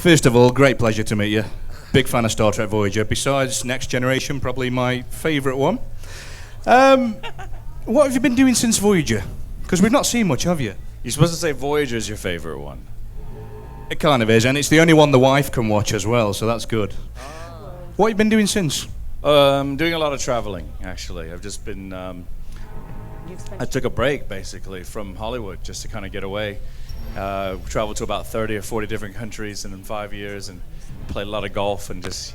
First of all, great pleasure to meet you. Big fan of Star Trek Voyager. Besides Next Generation, probably my favourite one. What have you been doing since Voyager? Because we've not seen much, have you? You're supposed to say Voyager is your favourite one. It kind of is, and it's the only one the wife can watch as well, so that's good. What have you been doing since? Doing a lot of traveling, actually. I've just been... I took a break, basically, from Hollywood just to kind of get away. Traveled to about 30 or 40 different countries in 5 years and played a lot of golf and just,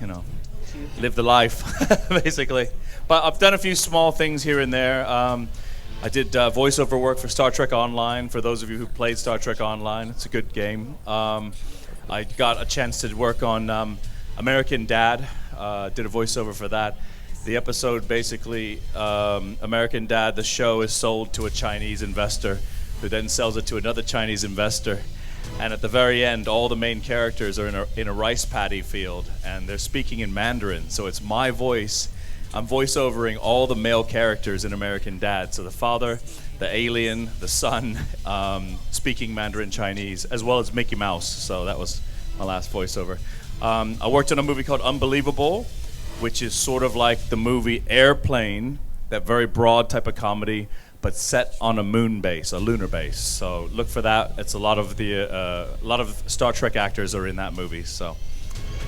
lived the life, basically. But I've done a few small things here and there. I did voiceover work for Star Trek Online, for those of you who played Star Trek Online. It's a good game. I got a chance to work on American Dad, did a voiceover for that. The episode, basically, American Dad, the show is sold to a Chinese investor who then sells it to another Chinese investor. And at the very end, all the main characters are in a rice paddy field, and they're speaking in Mandarin. So it's my voice. I'm voiceovering all the male characters in American Dad. So the father, the alien, the son, speaking Mandarin Chinese, as well as Mickey Mouse. So that was my last voiceover. I worked on a movie called Unbelievable, which is sort of like the movie Airplane, that very broad type of comedy, but set on a moon base, a lunar base. So look for that. It's a lot of Star Trek actors are in that movie. So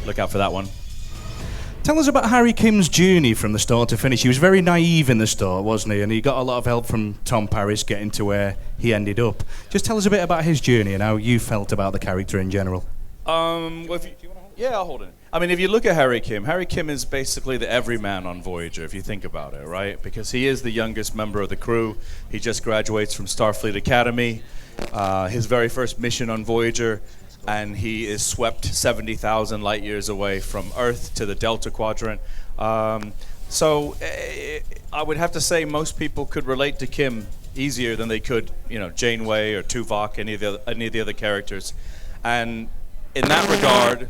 look out for that one. Tell us about Harry Kim's journey from the start to finish. He was very naive in the start, wasn't he? And he got a lot of help from Tom Paris getting to where he ended up. Just tell us a bit about his journey and how you felt about the character in general. I'll hold it. I mean, if you look at Harry Kim is basically the everyman on Voyager, if you think about it, right? Because he is the youngest member of the crew. He just graduates from Starfleet Academy, his very first mission on Voyager, and he is swept 70,000 light years away from Earth to the Delta Quadrant. So I would have to say most people could relate to Kim easier than they could, Janeway or Tuvok, any of the other characters. And in that regard...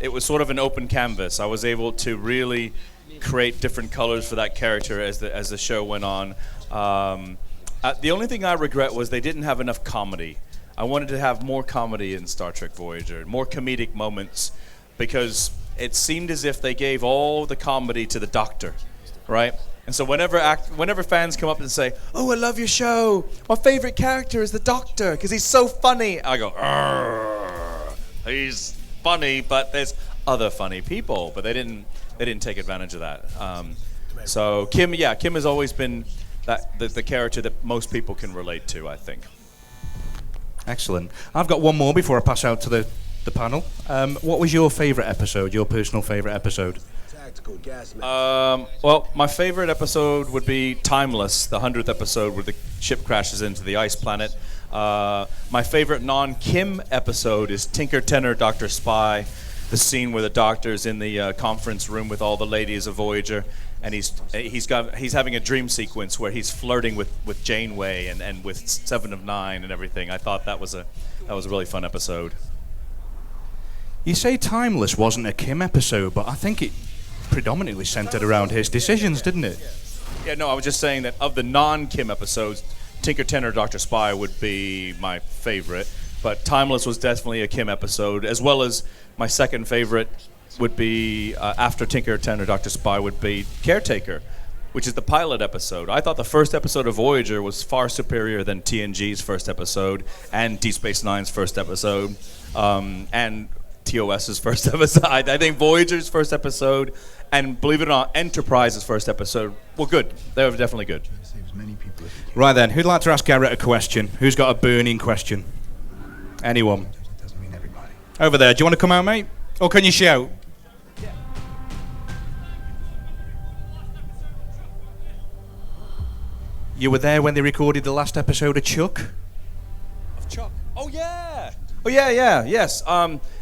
it was sort of an open canvas. I was able to really create different colors for that character as the show went on. The only thing I regret was they didn't have enough comedy. I wanted to have more comedy in Star Trek Voyager, more comedic moments, because it seemed as if they gave all the comedy to the Doctor, right? And so whenever fans come up and say, "Oh, I love your show. My favorite character is the Doctor because he's so funny," I go, "Arr, he's funny, but there's other funny people." But they didn't take advantage of that. So Kim has always been the character that most people can relate to, I think. Excellent. I've got one more before I pass out to the panel. What was your favourite episode, your personal favourite episode? Well, my favorite episode would be Timeless, the 100th episode where the ship crashes into the ice planet. My favorite non-Kim episode is Tinker Tenor Dr. Spy, the scene where the Doctor's in the conference room with all the ladies of Voyager, and he's having a dream sequence where he's flirting with Janeway and with Seven of Nine and everything. I thought that was a really fun episode. You say Timeless wasn't a Kim episode, but I think it predominantly centered around his decisions, didn't it? Yeah, no, I was just saying that of the non-Kim episodes, Tinker Tenor Dr. Spy would be my favorite, but Timeless was definitely a Kim episode, as well as my second favorite would be, after Tinker Tenor Dr. Spy, would be Caretaker, which is the pilot episode. I thought the first episode of Voyager was far superior than TNG's first episode, and Deep Space Nine's first episode, and TOS's first episode. I think Voyager's first episode, and believe it or not, Enterprise's first episode were good. They were definitely good. Right then, who'd like to ask Garrett a question? Who's got a burning question? Anyone? Over there. Do you want to come out, mate? Or can you shout? You were there when they recorded the last episode of Chuck? Of Chuck? Oh, yeah. Oh, yeah, yes.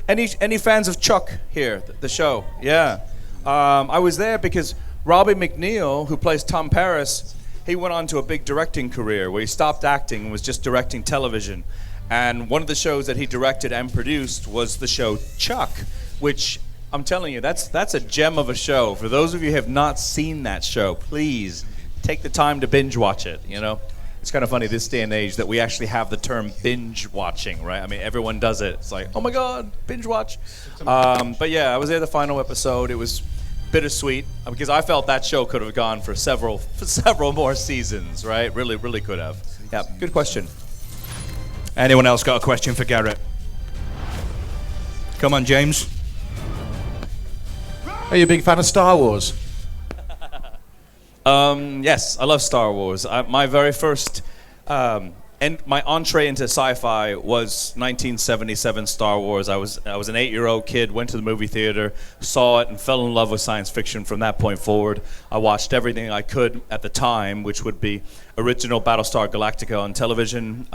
Any fans of Chuck here, the show? Yeah. I was there because Robbie McNeil, who plays Tom Paris, he went on to a big directing career where he stopped acting and was just directing television. And one of the shows that he directed and produced was the show Chuck, which I'm telling you, that's a gem of a show. For those of you who have not seen that show, please take the time to binge watch it. it's kind of funny this day and age that we actually have the term binge watching, right? I mean, everyone does it. It's like, oh my God, binge watch. But yeah, I was there the final episode. It was bittersweet because I felt that show could have gone for several more seasons, right? Really, really could have. Yeah, good question. Anyone else got a question for Garrett? Come on, James. Are you a big fan of Star Wars? Yes, I love Star Wars. My very first, and my entree into sci-fi was 1977 Star Wars. I was an 8-year-old kid, went to the movie theater, saw it, and fell in love with science fiction from that point forward. I watched everything I could at the time, which would be original Battlestar Galactica on television,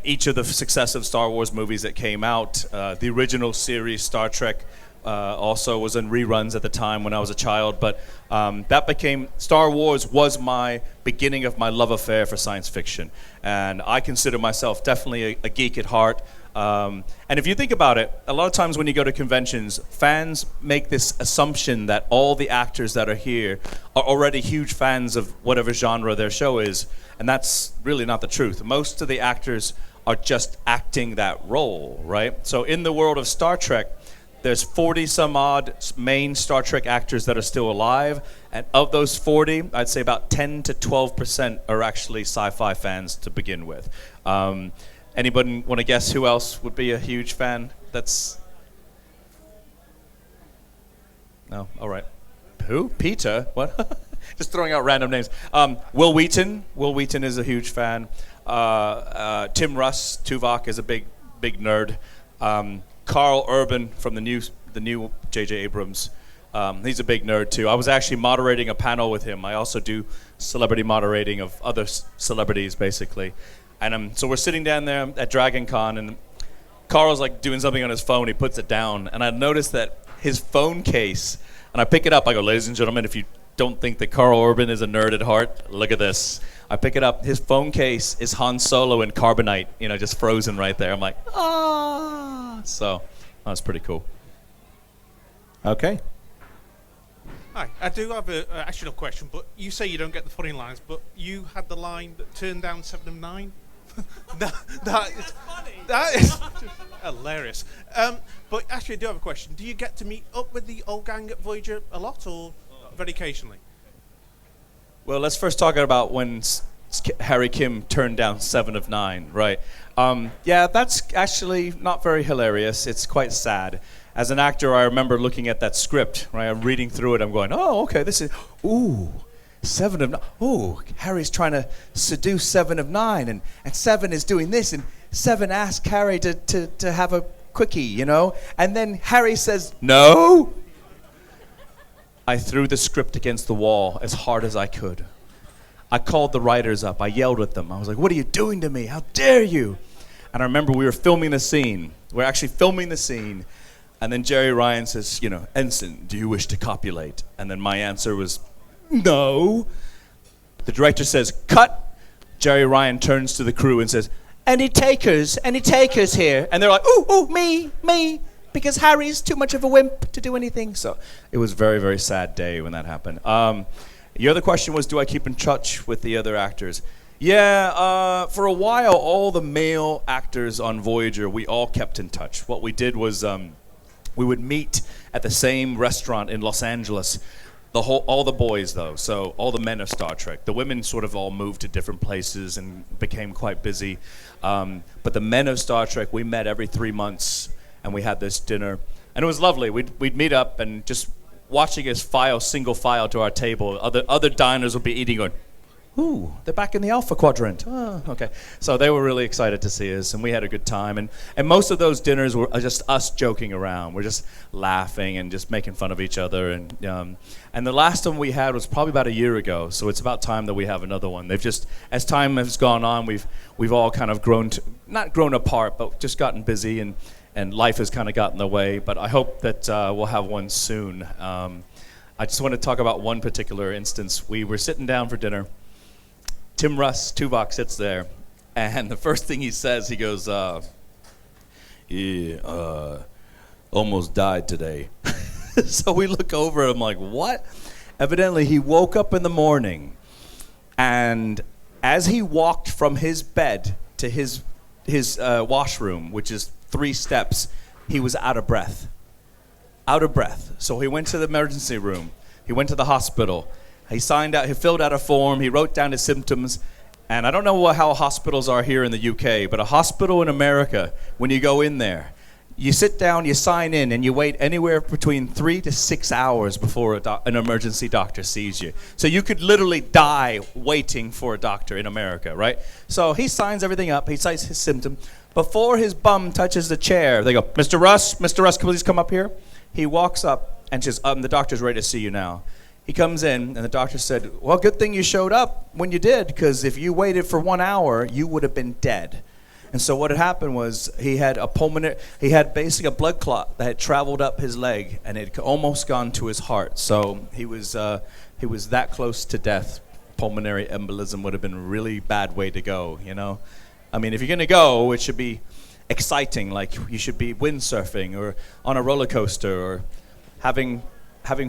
each of the successive Star Wars movies that came out, the original series Star Trek. Also was in reruns at the time when I was a child, but that became, Star Wars was my beginning of my love affair for science fiction, and I consider myself definitely a geek at heart. And if you think about it, a lot of times when you go to conventions, fans make this assumption that all the actors that are here are already huge fans of whatever genre their show is, and that's really not the truth. Most of the actors are just acting that role, right? So in the world of Star Trek, there's 40 some odd main Star Trek actors that are still alive, and of those 40, I'd say about 10 to 12% are actually sci-fi fans to begin with. Anybody want to guess who else would be a huge fan? No, all right. Who? Peter? What? Just throwing out random names. Will Wheaton. Will Wheaton is a huge fan. Tim Russ, Tuvok, is a big nerd. Carl Urban from the new J.J. Abrams. He's a big nerd too. I was actually moderating a panel with him. I also do celebrity moderating of other celebrities, basically. And so we're sitting down there at Dragon Con, and Carl's like doing something on his phone. He puts it down, and I noticed that his phone case, and I pick it up. I go, ladies and gentlemen, if you don't think that Carl Urban is a nerd at heart, look at this. I pick it up. His phone case is Han Solo in carbonite, just frozen right there. I'm like, ah. So that's pretty cool. Okay. Hi, I do have an actual question, but you say you don't get the funny lines, but you had the line that turned down 7 of 9. that is hilarious. But actually, I do have a question. Do you get to meet up with the old gang at Voyager a lot, or very occasionally? Well, let's first talk about when Harry Kim turned down 7 of 9, right? Yeah, that's actually not very hilarious. It's quite sad. As an actor, I remember looking at that script, right? I'm reading through it. I'm going, oh, okay, this is, 7 of 9. Oh, Harry's trying to seduce 7 of 9, and 7 is doing this, and 7 asked Harry to have a quickie, And then Harry says, no. I threw the script against the wall as hard as I could. I called the writers up. I yelled at them. I was like, what are you doing to me? How dare you? And I remember we were filming the scene. We're actually filming the scene. And then Jerry Ryan says, Ensign, do you wish to copulate? And then my answer was, no. The director says, cut. Jerry Ryan turns to the crew and says, any takers here? And they're like, ooh, me. Because Harry's too much of a wimp to do anything. So it was a very, very sad day when that happened. Your other question was, do I keep in touch with the other actors? Yeah, for a while, all the male actors on Voyager, we all kept in touch. What we did was we would meet at the same restaurant in Los Angeles. All the boys, though, so all the men of Star Trek. The women sort of all moved to different places and became quite busy. But the men of Star Trek, we met every 3 months, and we had this dinner, and it was lovely. We'd meet up, and just watching us single file to our table. Other diners would be eating, going, ooh, they're back in the Alpha Quadrant. Oh, okay. So they were really excited to see us, and we had a good time. And most of those dinners were just us joking around. We're just laughing and just making fun of each other. And the last one we had was probably about a year ago. So it's about time that we have another one. They've just, as time has gone on, we've all kind of not grown apart, but just gotten busy, and life has kind of gotten in the way. But I hope that we'll have one soon. I just want to talk about one particular instance. We were sitting down for dinner. Tim Russ, Tuvok, sits there, and the first thing he says, he goes, almost died today. So we look over, and I'm like, what? Evidently, he woke up in the morning, and As he walked from his bed to his washroom, which is 3 steps, he was out of breath. Out of breath. So he went to the emergency room. He went to the hospital. He filled out a form. He wrote down his symptoms. And I don't know how hospitals are here in the UK, but a hospital in America, when you go in there, you sit down, you sign in, and you wait anywhere between 3 to 6 hours before an emergency doctor sees you. So you could literally die waiting for a doctor in America, right? So he signs everything up. He cites his symptom. Before his bum touches the chair, they go, Mr. Russ, please come up here. He walks up and says, the doctor's ready to see you now. He comes in, and the doctor said, well, good thing you showed up when you did, because if you waited for 1 hour, you would have been dead. And so what had happened was he had basically a blood clot that had traveled up his leg, and it had almost gone to his heart. So he was that close to death. Pulmonary embolism would have been a really bad way to go, you know? I mean, if you're going to go, it should be exciting, like you should be windsurfing or on a roller coaster or having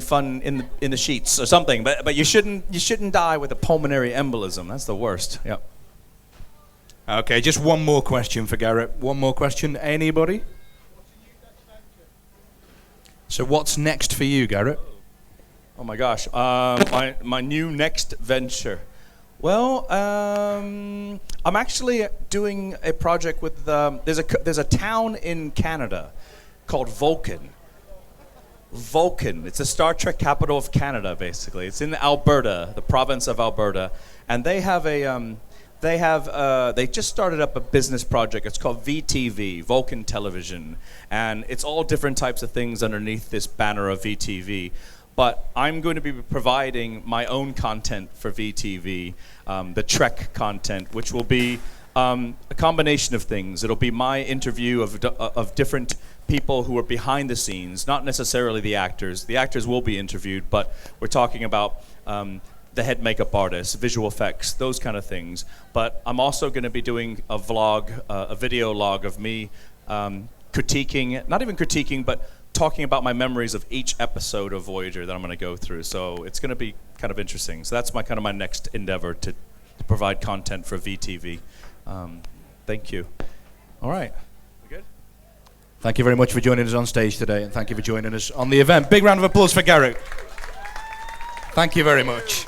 fun in the sheets or something, but you shouldn't die with a pulmonary embolism. That's the worst. Yep. Okay, just one more question for Garrett. One more question. Anybody? So what's next for you, Garrett? Oh my gosh, my new next venture. Well, I'm actually doing a project with there's a town in Canada called Vulcan. Vulcan. It's the Star Trek capital of Canada, basically. It's in Alberta, the province of Alberta, and they just started up a business project. It's called VTV, Vulcan Television, and it's all different types of things underneath this banner of VTV. But I'm going to be providing my own content for VTV, the Trek content, which will be a combination of things. It'll be my interview of different people who are behind the scenes, not necessarily the actors. The actors will be interviewed, but we're talking about the head makeup artists, visual effects, those kind of things. But I'm also going to be doing a vlog, a video log of me critiquing, not even critiquing, but talking about my memories of each episode of Voyager that I'm going to go through. So it's going to be kind of interesting. So that's my next endeavor to provide content for VTV. Thank you. All right. We good? Thank you very much for joining us on stage today, and thank you for joining us on the event. Big round of applause for Garrett. Thank you very much.